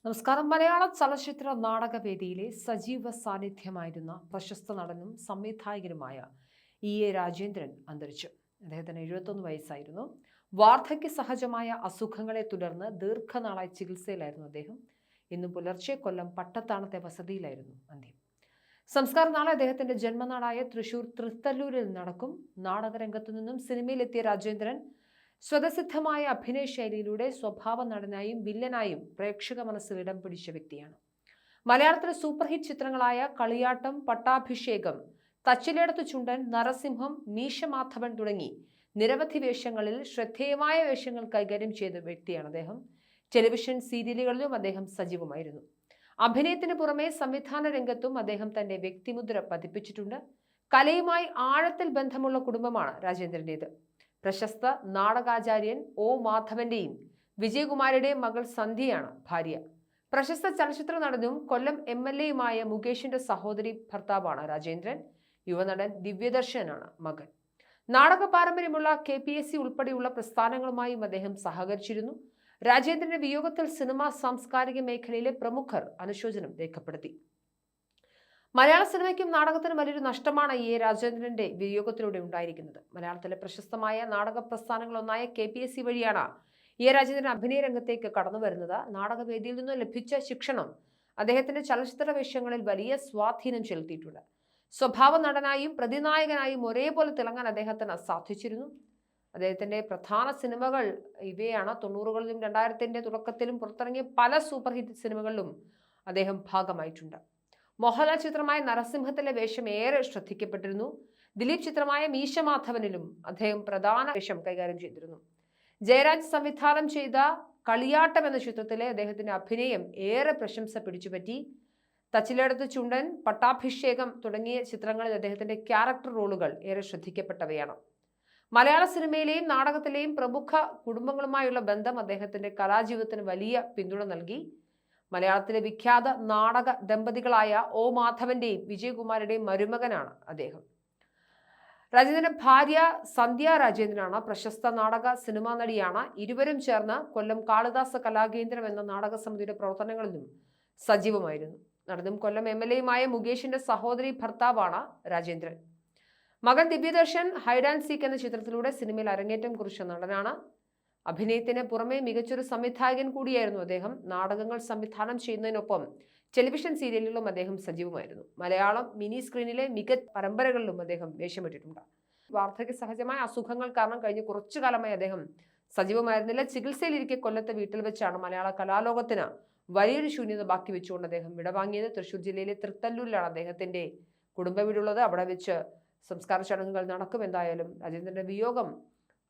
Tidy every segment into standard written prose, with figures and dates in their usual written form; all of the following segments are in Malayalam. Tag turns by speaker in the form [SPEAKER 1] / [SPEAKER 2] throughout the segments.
[SPEAKER 1] നമസ്കാരം. മലയാള ചലച്ചിത്ര നാടകവേദിയിലെ സജീവ സാന്നിധ്യമായിരുന്ന പ്രശസ്ത നടനും സംവിധായകനുമായ രാജേന്ദ്രൻ അന്തരിച്ചു. അദ്ദേഹത്തിന് 71 വയസ്സായിരുന്നു. വാർദ്ധക്യ സഹജമായ അസുഖങ്ങളെ തുടർന്ന് ദീർഘനാളായി ചികിത്സയിലായിരുന്നു അദ്ദേഹം. ഇന്ന് പുലർച്ചെ കൊല്ലം പട്ടത്താണത്തെ വസതിയിലായിരുന്നു അന്ത്യം. സംസ്കാരം നാളെ അദ്ദേഹത്തിന്റെ ജന്മനാടായ തൃശൂർ തൃത്തല്ലൂരിൽ നടക്കും. നാടകരംഗത്തു നിന്നും സിനിമയിലെത്തിയ രാജേന്ദ്രൻ സ്വതസിദ്ധമായ അഭിനയ ശൈലിയിലൂടെ സ്വഭാവ നടനായും വില്ലനായും പ്രേക്ഷക മനസ്സിൽ ഇടം പിടിച്ച വ്യക്തിയാണ്. മലയാളത്തിലെ സൂപ്പർ ഹിറ്റ് ചിത്രങ്ങളായ കളിയാട്ടം, പട്ടാഭിഷേകം, തച്ചിലെടുത്തു ചുണ്ടൻ, നരസിംഹം, മീശമാധവൻ തുടങ്ങി നിരവധി വേഷങ്ങളിൽ ശ്രദ്ധേയമായ വേഷങ്ങൾ കൈകാര്യം ചെയ്ത വ്യക്തിയാണ് അദ്ദേഹം. ടെലിവിഷൻ സീരിയലുകളിലും അദ്ദേഹം സജീവമായിരുന്നു. അഭിനയത്തിന് പുറമെ സംവിധാന രംഗത്തും അദ്ദേഹം തന്റെ വ്യക്തിമുദ്ര പതിപ്പിച്ചിട്ടുണ്ട്. കലയുമായി ആഴത്തിൽ ബന്ധമുള്ള കുടുംബമാണ് രാജേന്ദ്രന്റേത്. പ്രശസ്ത നാടകാചാര്യൻ മാധവന്റെയും വിജയകുമാരിയുടെയും മകൾ സന്ധ്യയാണ് ഭാര്യ. പ്രശസ്ത ചലച്ചിത്ര നടനും കൊല്ലം MLA മുകേഷിന്റെ സഹോദരി ഭർത്താവാണ് രാജേന്ദ്രൻ. യുവനടൻ ദിവ്യദർശനാണ് മകൻ. നാടക പാരമ്പര്യമുള്ള KPSC ഉൾപ്പെടെയുള്ള പ്രസ്ഥാനങ്ങളുമായും അദ്ദേഹം സഹകരിച്ചിരുന്നു. രാജേന്ദ്രന്റെ വിയോഗത്തിൽ സിനിമാ സാംസ്കാരിക മേഖലയിലെ പ്രമുഖർ അനുശോചനം രേഖപ്പെടുത്തി. മലയാള സിനിമയ്ക്കും നാടകത്തിനും വലിയൊരു നഷ്ടമാണ് രാജേന്ദ്രന്റെ വിയോഗത്തിലൂടെ ഉണ്ടായിരിക്കുന്നത്. മലയാളത്തിലെ പ്രശസ്തമായ നാടക പ്രസ്ഥാനങ്ങളൊന്നായ KPSC വഴിയാണ് രാജേന്ദ്രൻ അഭിനയ രംഗത്തേക്ക് കടന്നു വരുന്നത്. നാടകവേദിയിൽ നിന്ന് ലഭിച്ച ശിക്ഷണം അദ്ദേഹത്തിന്റെ ചലച്ചിത്ര വേഷങ്ങളിൽ വലിയ സ്വാധീനം ചെലുത്തിയിട്ടുണ്ട്. സ്വഭാവ നടനായും പ്രതിനായകനായും ഒരേപോലെ തിളങ്ങാൻ അദ്ദേഹത്തിന് സാധിച്ചിരുന്നു. അദ്ദേഹത്തിന്റെ പ്രധാന സിനിമകൾ ഇവയാണ്. 90കളിലും 2000ന്റെ തുടക്കത്തിലും പുറത്തിറങ്ങിയ പല സൂപ്പർ ഹിറ്റ് സിനിമകളിലും അദ്ദേഹം ഭാഗമായിട്ടുണ്ട്. മോഹൻലാൽ ചിത്രമായ നരസിംഹത്തിലെ വേഷം ഏറെ ശ്രദ്ധിക്കപ്പെട്ടിരുന്നു. ദിലീപ് ചിത്രമായ മീശമാധവനിലും അദ്ദേഹം പ്രധാന വേഷം കൈകാര്യം ചെയ്തിരുന്നു. ജയരാജ് സംവിധാനം ചെയ്ത കളിയാട്ടം എന്ന ചിത്രത്തിലെ അദ്ദേഹത്തിന്റെ അഭിനയം ഏറെ പ്രശംസ പിടിച്ചുപറ്റി. തച്ചിലെടുത്ത് ചുണ്ടൻ, പട്ടാഭിഷേകം തുടങ്ങിയ ചിത്രങ്ങളിൽ അദ്ദേഹത്തിന്റെ ക്യാരക്ടർ റോളുകൾ ഏറെ ശ്രദ്ധിക്കപ്പെട്ടവയാണ്. മലയാള സിനിമയിലെയും നാടകത്തിലെയും പ്രമുഖ കുടുംബങ്ങളുമായുള്ള ബന്ധം അദ്ദേഹത്തിന്റെ കലാജീവിതത്തിന് വലിയ പിന്തുണ നൽകി. മലയാളത്തിലെ വിഖ്യാത നാടക ദമ്പതികളായ മാധവന്റെയും വിജയകുമാരുടെയും മരുമകനാണ് അദ്ദേഹം. രാജേന്ദ്രന്റെ ഭാര്യ സന്ധ്യ രാജേന്ദ്രനാണ്. പ്രശസ്ത നാടക സിനിമാ നടിയാണ്. ഇരുവരും ചേർന്ന് കൊല്ലം കാളിദാസ കലാകേന്ദ്രം എന്ന നാടക സമിതിയുടെ പ്രവർത്തനങ്ങളിലും സജീവമായിരുന്നു. നടനും കൊല്ലം MLA മുകേഷിന്റെ സഹോദരി ഭർത്താവാണ് രാജേന്ദ്രൻ. മകൻ ദിവ്യദർശൻ ഹൈഡ് ആൻഡ് സീക്ക് എന്ന ചിത്രത്തിലൂടെ സിനിമയിൽ അരങ്ങേറ്റം കുറിച്ച നടനാണ്. അഭിനയത്തിന് പുറമെ മികച്ചൊരു സംവിധായകൻ കൂടിയായിരുന്നു അദ്ദേഹം. നാടകങ്ങൾ സംവിധാനം ചെയ്യുന്നതിനൊപ്പം ടെലിവിഷൻ സീരിയലുകളിലും അദ്ദേഹം സജീവമായിരുന്നു. മലയാളം മിനി സ്ക്രീനിലെ മികച്ച പരമ്പരകളിലും അദ്ദേഹം വേഷമിട്ടിട്ടുണ്ട്. വാർദ്ധക്യ സഹജമായ അസുഖങ്ങൾ കാരണം കഴിഞ്ഞ കുറച്ചു കാലമായി അദ്ദേഹം സജീവമായിരുന്നില്ല. ചികിത്സയിലിരിക്കെ കൊല്ലത്തെ വീട്ടിൽ വെച്ചാണ് മലയാള കലാലോകത്തിന് വലിയൊരു ശൂന്യത ബാക്കി വെച്ചുകൊണ്ട് അദ്ദേഹം വിടവാങ്ങിയത്. തൃശൂർ ജില്ലയിലെ തൃത്തല്ലൂരിലാണ് അദ്ദേഹത്തിന്റെ കുടുംബ വീടുള്ളത്. അവിടെ വെച്ച് സംസ്കാര ചടങ്ങുകൾ നടക്കും. എന്തായാലും രാജേന്ദ്രന്റെ വിയോഗം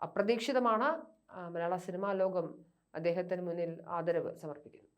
[SPEAKER 1] അപ്രതീക്ഷിതമാണ്. മലയാള സിനിമാ ലോകം അദ്ദേഹത്തിന് മുന്നിൽ ആദരവ് സമർപ്പിക്കുന്നു.